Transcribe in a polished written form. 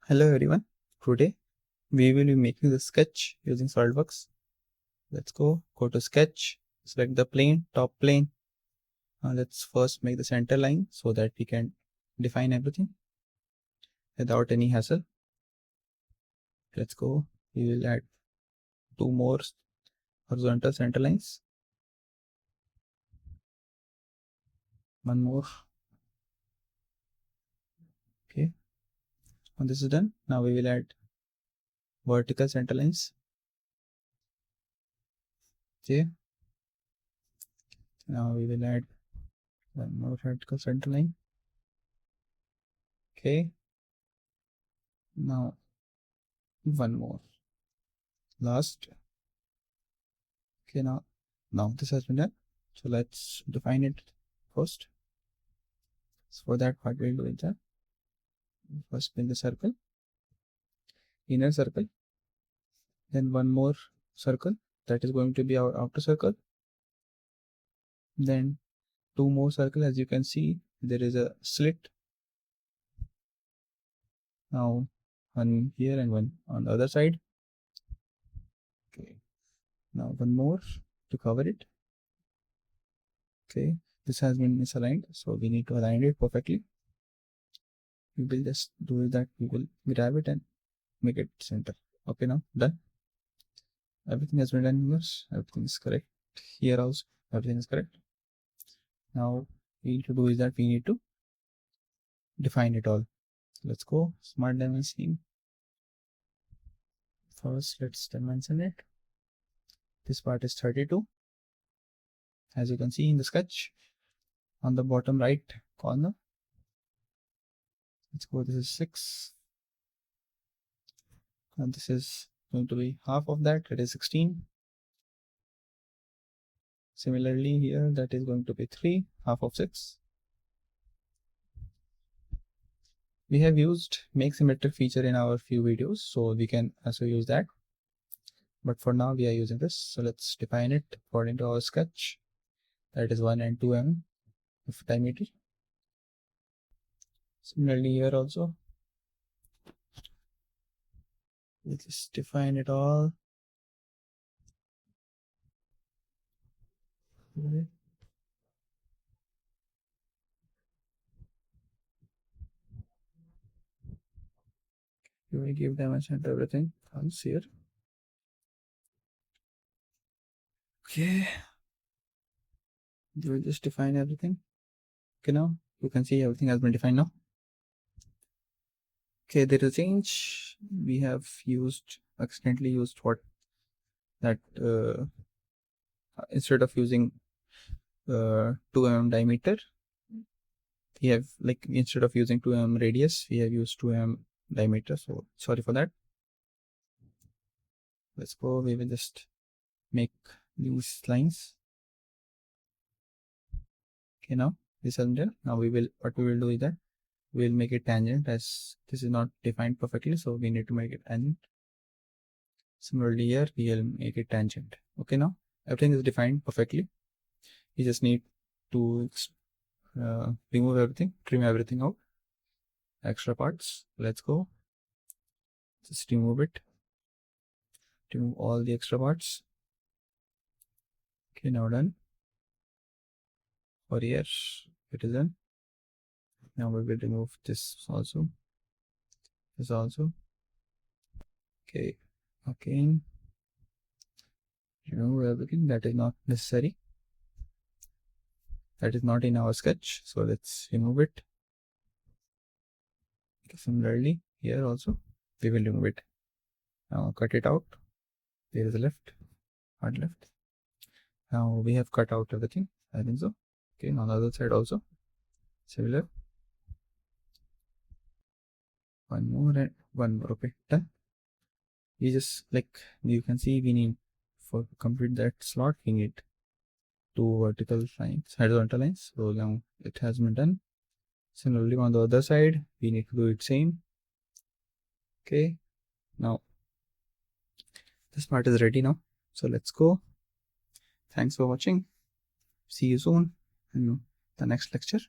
Hello everyone, today we will be making the sketch using SolidWorks. Let's go to sketch, select the plane, top plane. Let's first make the center line so that we can define everything without any hassle. Let's go, we will add two more horizontal center lines. One more. Okay, when this is done, now we will add vertical center lines. Okay, now we will add one more vertical center line. Okay, now one more, last. Okay, now this has been done, so let's define it first. So for that, what we'll do is that first in the circle, inner circle, then one more circle that is going to be our outer circle, then two more circle. As you can see, there is a slit. Now one here and one on the other side. Okay, now one more to cover it. Okay, this has been misaligned, so we need to align it perfectly. We will just do that. We will grab it and make it center. Okay, now done. Everything has been done here. Everything is correct. Here also everything is correct. Now we need to do is that we need to define it all. Let's go smart dimensioning. First let's dimension it. This part is 32, as you can see in the sketch on the bottom right corner. Let's go, this is 6, and this is going to be half of that, it is 16. Similarly here, that is going to be 3, half of 6. We have used make symmetric feature in our few videos, so we can also use that, but for now we are using this. So let's define it according to our sketch, that is 1 and 2 mm of diameter. Similarly here also, let's define it all. Okay. You will give dimension to everything comes here. Okay, you will just define everything. Okay, now you can see everything has been defined now. Okay, there is a change. We have accidentally used what that instead of using 2 mm diameter, we have, like, instead of using 2 mm radius, we have used 2 mm diameter, so sorry for that. Let's go, we will just make these lines. Okay, now this is there. Now what we will do is that we will make it tangent, as this is not defined perfectly, so we need to make it tangent. Similarly here, we will make it tangent. Okay, now everything is defined perfectly. We just need to remove everything, trim everything out, extra parts. Let's go, just remove it, remove all the extra parts. Okay, now done. For here it is done. Now we will remove this also, this also. Okay, again remove everything that is not necessary, that is not in our sketch, so let's remove it. Okay, similarly here also we will remove it. Now cut it out. There is a left, hard left. Now we have cut out everything, I think so. Okay, on the other side also similar. One more and one more. Okay, done. We just, like you can see, we need, for complete that slot, we need 2 vertical lines, horizontal lines. So now it has been done. Similarly on the other side, we need to do it same. Okay, now this part is ready now, so let's go. Thanks for watching. See you soon in the next lecture.